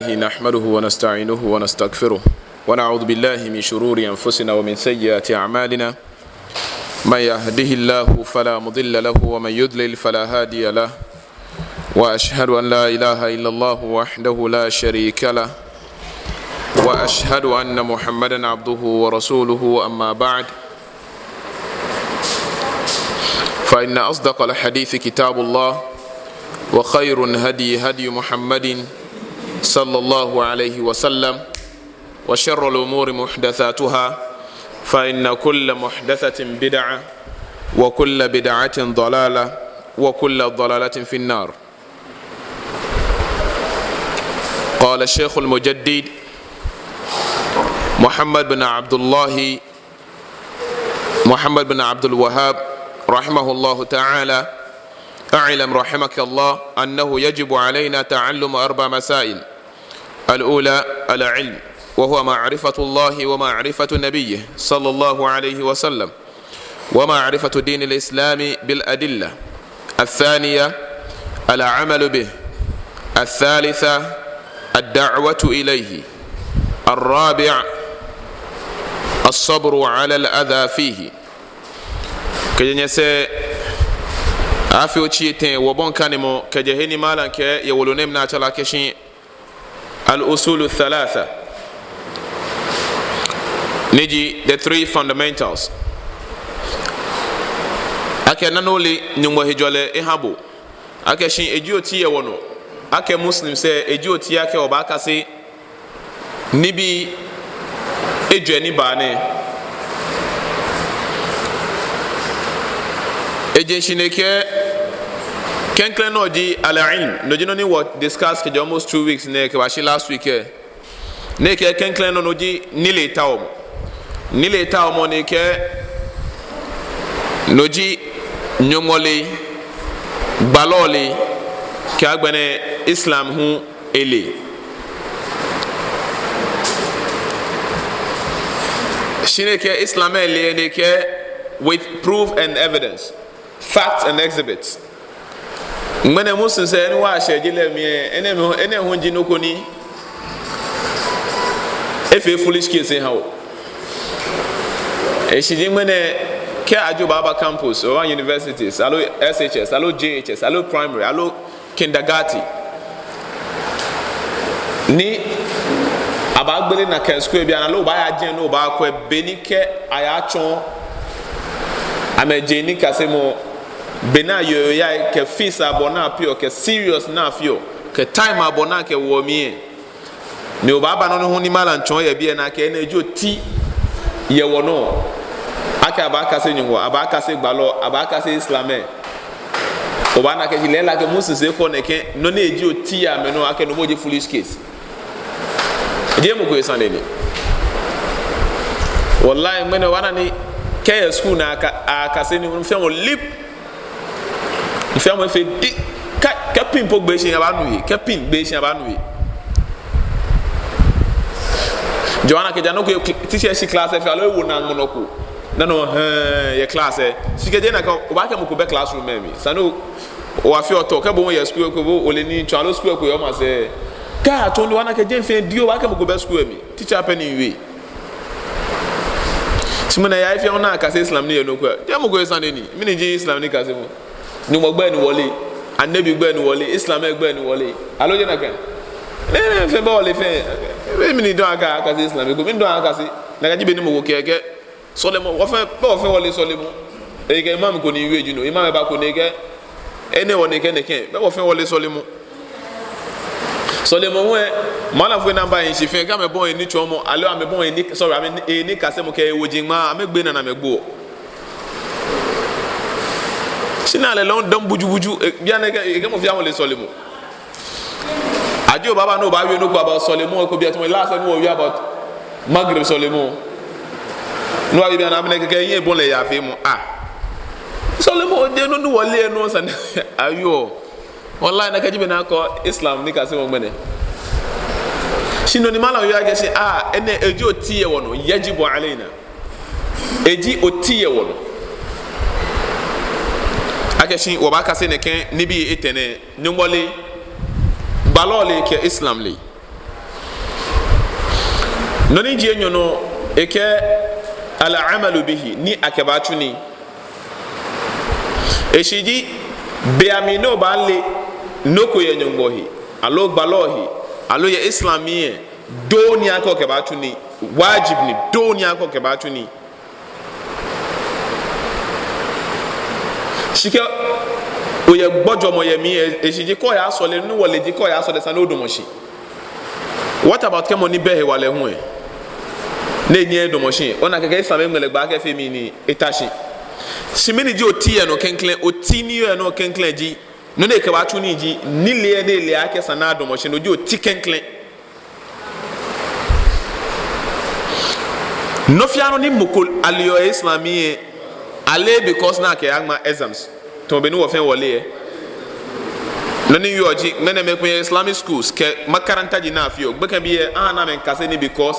نحمده ونستعينه ونستغفره ونعوذ بالله من شرور أنفسنا ومن سيئات أعمالنا من يهده الله فلا مضل له ومن يضلل فلا هادي له وأشهد أن لا إله إلا الله وحده لا شريك له وأشهد أن محمدا عبده ورسوله أما بعد فإن أصدق الحديث كتاب الله وخير هدي محمد صلى الله عليه وسلم وشر الأمور محدثاتها فإن كل محدثة بدعة وكل بدعة ضلالة وكل ضلالة في النار. قال الشيخ المجدد محمد بن عبد الوهاب رحمه الله تعالى: اعلم رحمك الله أنه يجب علينا تعلم 4 مسائل. الأولى العلم، وهو معرفة الله ومعرفة نبيه صلى الله عليه وسلم ومعرفة دين الإسلام بالأدلة. الثانية العمل به. الثالثة الدعوة إليه. الرابع الصبر على الأذى فيه. كجنسي afi ochiyeten wobon kanimo kajeheni malan ke yewolonem na chala keshin al-usul thalatha niji the 3 fundamentals ake nanoli nyumwa hijole ihabo ake shin ejioti yewono ake muslim se ejioti yake obaka se nibi ejeni bane ejenshine kenklen no di al-ilm no jino ni what discuss ke almost 2 weeks ne ke bashi last week ne ke kenklen no di nile tawo ne ke no ji nyomole balole ke agbene islam hu ele shine ke islam ele ne ke with proof and evidence, facts and exhibits. Mene musun se ni wa shejile mi ene honji no koni efe foolish kids in how e shiji mene ke ajo baba campus or universities alo SHS alo JHS alo primary alo kindergarten ni abagbele na ken school bia na lo ba ya gen no ba ko beni ke ayachon amejeni kasemo bena yo ya ke fees abona pio ke serious na fio ke time abona ke wo mi ni o baba no ho ni mala nchon ya bia na ke na ejo ti ye wono aka abaka se nywo abaka se gbalo abaka se islamé o ba na ke lela ke musu se ko ne ke no na ejo ti ya me no aka no boje foolish case je mo ko esande ni wallahi mene wana ni ke school na aka se ni mfe mo lip mfe mo fe ka pin po gbe se ya ba nu ka pin gbe se ya ba nu joana ke jano ko teacher si class e fe alo wo na ngono ko na no ye class e si ke je na ka o ba ke mo ko be classroom me sanu o afi oto ke bo ye school ko bo o le ni twa lo school ko yo ma se ka to ni wana ke je fe dio ba ke mo ko be school me teacher pe ni wi simuna ya ifi ona ka se islam ni ye no ko je mo ko san ni mi ni ji islam ni ka se mo ni mo gbe ni wole annabi gbe ni wole islam gbe ni wole alo je na kan fe ba wole fe mi ni don aka se islam go mi don aka se na ka jibe ni mo ko keke so le mo wo fe wole so le mo e ke imam ko ni wi eju no imam ba ko ne ke ene woni ke ne ke be wo fe wole so le mo we mala fo namba yin shi fe ka me bon ni chomo alo ame bon ni sorry ame ni ka se mo ke wojinma ame gbe na me gbo sinale lon dam buju bien ke mo fi awon le solemo ajo baba no ba wi no ko about solemo ko bi atmo last no wi about maghrib solemo no wa bi na me ke yin bon le ya fe mo solemo de no wole no san ayo wallahi na kajibe na ko islam ni ka se mo gbene sino ni mala wi age se ene eji otiye wono yajibu alaina eji otiye wono akeshin wo ba ka se ne ken nibi etene nyumole balole ke islam le noni je nyono eke ala amalu bihi ni akabatuni eshiji be amino balle noko ye nyongohi alo gbalohi alo ye islamiye doni ako kabatuni wajib ni doni ako kabatuni shike oye gbojo mo ye mi eshiji ko ya sole nu wole ji ko ya sole san odomoshi. What about kemo ni behe wale hu e ne nye domoshi ona keke islam ngele gba ke femi ni etashi simini ji oti no kenklen oti ni no kenklen ji no ne ke ba tuni ji ni le ake sana domoshi no ji oti kenklen no fiano ni mukul aliyo islamiye ale because na ke agma exams to be ni wo fen wole e no ni yoji mena me ko islamic schools ke makaranta ji na afio gbe kan biye na men kase ni because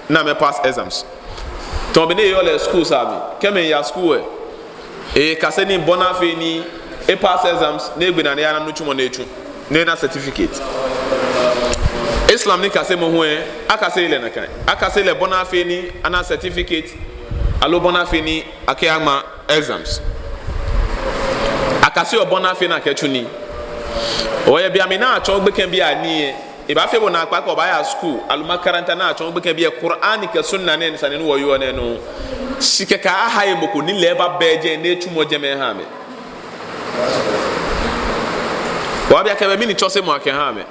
na me pass exams to be ni yo le schools abi ke men ya school e kase ni bona fe ni e pass exams na egbe na ya na no chumo na echu na certificate islam ni kase mo ho e akase ile na kan akase le bona fe ni ana certificate alo bona fe ni akiyama exams akase o bona fe na kechu ni oye bia me na acho gbe kan bia ni e ba fe bo na akpa ko ba ya school aluma karanta na acho gbe kan bia qur'ani ke sunna ne ni sane no yo ne no sike ka haye moko ni leba beje na etumo jeme ha me wa bia ka be mi ni chose mo ake ha me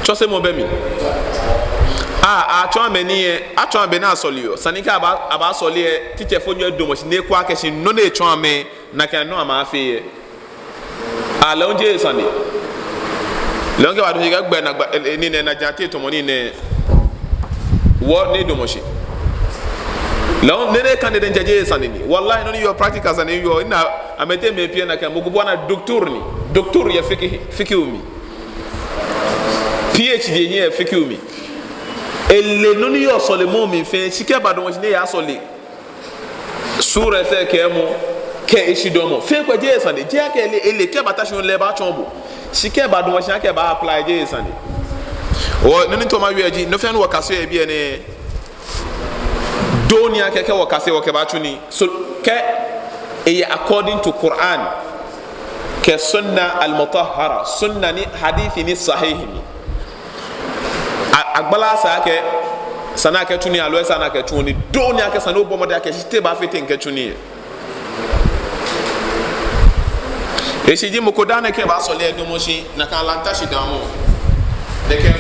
chose mo be mi acho ameni acho ambe na asolio sanika aba asolie teacher fonyo edomo si ne kwa keshi no na echo ame na kan no ama afi alonje sande longe wa do gbe na ni na jante to mo ni ne wo ne domoshi law ne kan de njaje sande ni wallahi no your practicals and your ina amete me pia na kan mugubo na doctor ya fiki umi PhD ni ya fiki umi ele no ni yo sole mo mi fe sike badon ne ya sole sura se kemo ke ishidomo fe kwa je sande je ake ele ke batashon le ba chombo sike badon wa shake ba apply je sande o nini to ma wiaji no fe no wakaso e bi ene doni ake ke wakaso ke ba chuni so ke e according to Quran ke sunna al mutahhara sunna ni hadithi ni sahihi ni agbala sa ke sana ke chuni alo sana ke chuni doni ake sana obo mo de ake shite ba fete nke chuni esi ji moko dane ke ba sole do mo shi na kan lanta shi da mo de ke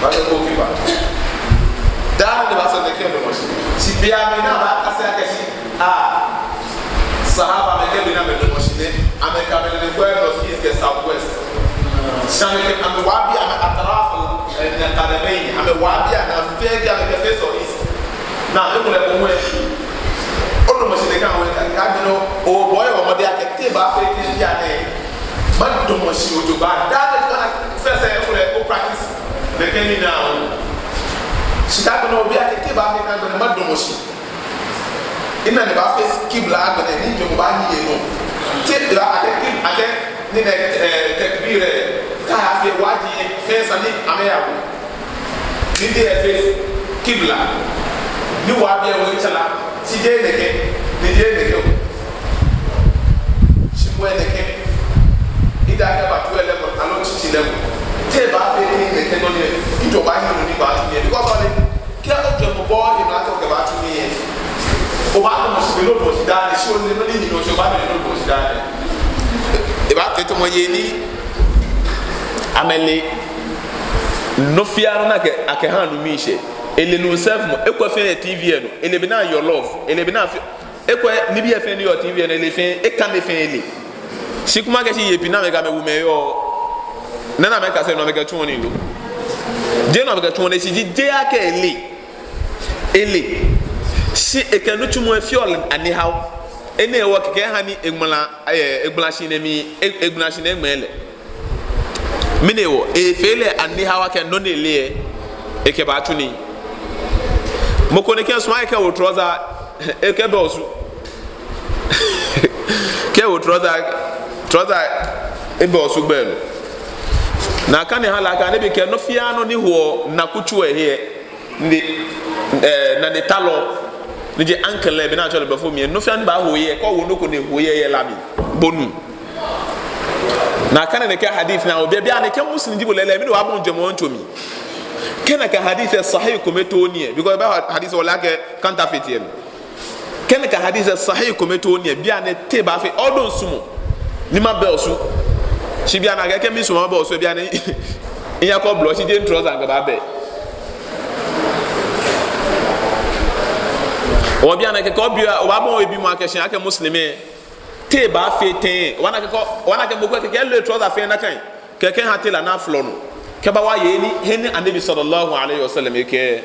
ba ko ki ba dane de ba sole ke do mo shi si bia me na ba asa ke shi sahaba me ke bi na me do mo shi ne america me ne go north east ke south west shame ke am wabi am atraf na qadabain am wabi na fege am ke face of east na e ko le ko mo ono mo sine kan we ka dino o boy o mo de akete ba fe ki dia ne ma do mo si o ba da de kana fese o practice de ke ni na o si ta no bi akete ba fe kan ma do mo si ina ne ba fe kibla ga ne ni jo ba ni no te la ake ni ne takbir ka ha fe waji fese ni ame ya ko ni de fe kibla ni wa bi e wo chala si je neke ni je neke o si mo neke ida ka ba tu ele ko alo chi le te ba fe ni neke no ni ijo ba ni ni ba ni because all ki a ko mo bo ni na ko ke ba tu ni o ba mo si lo do si da ni si o ni no ni no so ba ni lo do si da ni e ba te to mo ye ni amele no fiaro na ke ake hanu mi she ele no self mo ekwa fe TV no ele bi na your love ele bi na ekwa ni bi fe ni your TV no ele fe e kan de fe ele sikuma ke si yepi na me ga me wu me yo na me ka se no me ga tun ni lo je no me ga tun ni si je ake ele si e kan no tumo e fiol ani how ene e wo ke ha ni egmala shi ne mi egmala shi ne mele mine wo e fele ani how ke no ne le e ke ba tuni moko ne ke sma ke wo trouser e ke be osu ke wo trouser e be osu gbe na ka ne halaka ne bi ke no fia no ni ho na kutu ehie ndi na ne talo ni je ankle bi na chole befo mi no fia no ba ho ye ko wo no ko ne ho ye labi bonu na ka ne ke hadith na obi bia ne ke muslim di bolele mi do wa bon jomo ntomi kena ka hadith sahih kometoni because ba hadith wala ke counterfeit ye kena ka hadith sahih kometoni bia ne te ba fe odon sumo ni ma be osu si bia na ke mi sumo ba osu bia ne iya ko block si je trouser nga ba be o bia na ke ko bia o ba mo ebi mo akeshin ake muslimi te ba fe ten wana ke boku ke le trouser fe na kan ke ken hatela na flo no ke ba wa ye ni hen anabi sallallahu alaihi wasallam ke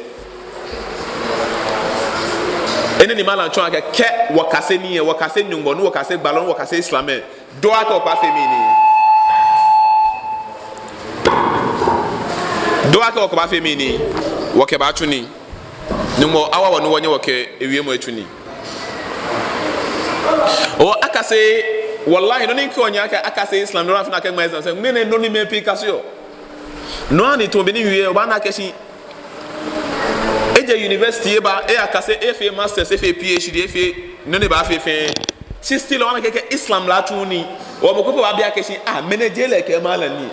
ene ni mala nchon ke wakase ni wakase nyungbo no wakase balon wakase islamé do aka pa fe mi ni do aka ko ba fe mi ni woke ba tuni numo awa wonu wonye woke ewie mo atuni o akase wallahi no ni ko nya akase islam no afina ke ma islam se mene no ni me pi kasio no ani to be ni wie o ba na keshi eje university ba e akase efe masters efe phd efe no ne ba fe si still wana ke islam la tuni o mo ko ba bia keshi manage le ke mala ni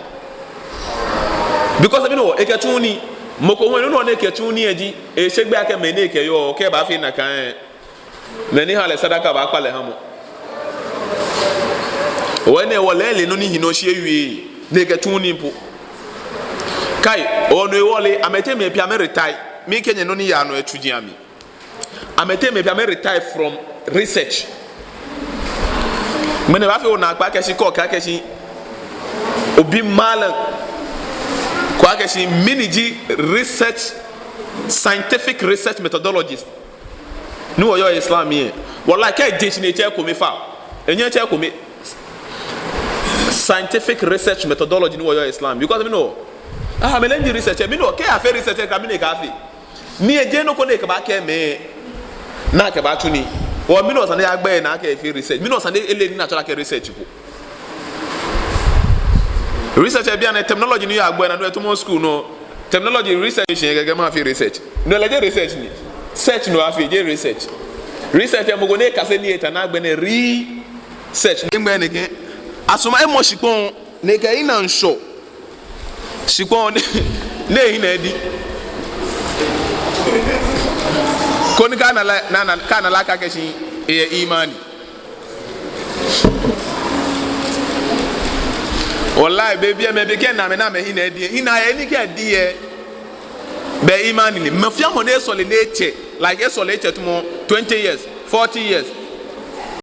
because you know e ke tuni moko wonu no ne ke tuni eji e segbe ake mene ke yo ke ba fe na kan meni hale sadaka ba kwale hamo wene wolele no ni hinoshi ewie ne ke tuni mpo kai ono ewole amete me pia me retire me kenye no ni ya no atudi ami amete me pia me retire from research mene ba fe ona akpa keshi ko ka keshi obi malan kwa keshi miniji research scientific research methodologist no wo yo islam here wallahi kai je ni che ko me fa enye che ko me scientific research methodology no wo yo islam because me know melenji research me no ke afa research ka me ne ka afi ni eje no ko ne ka ba ke me na ka ba tuni o me no san ya gbe na ka afi research me no san ele ni natural ke research ko research e bia na technology ni ya gbe na no eto school no technology research e ga ma afi research no le je research ni search no afi je research e mo go ne ka se ni eta na gbe ne research ni gbe ne ke asoma e mo shipon ne ka ina nsho shipon ne ina di koni kana la ka keshi e imani wallahi baby me be ken na me ina di ina e ni ke di e be imani ni me fia mo ne so le neche like e so le che to 20 years 40 years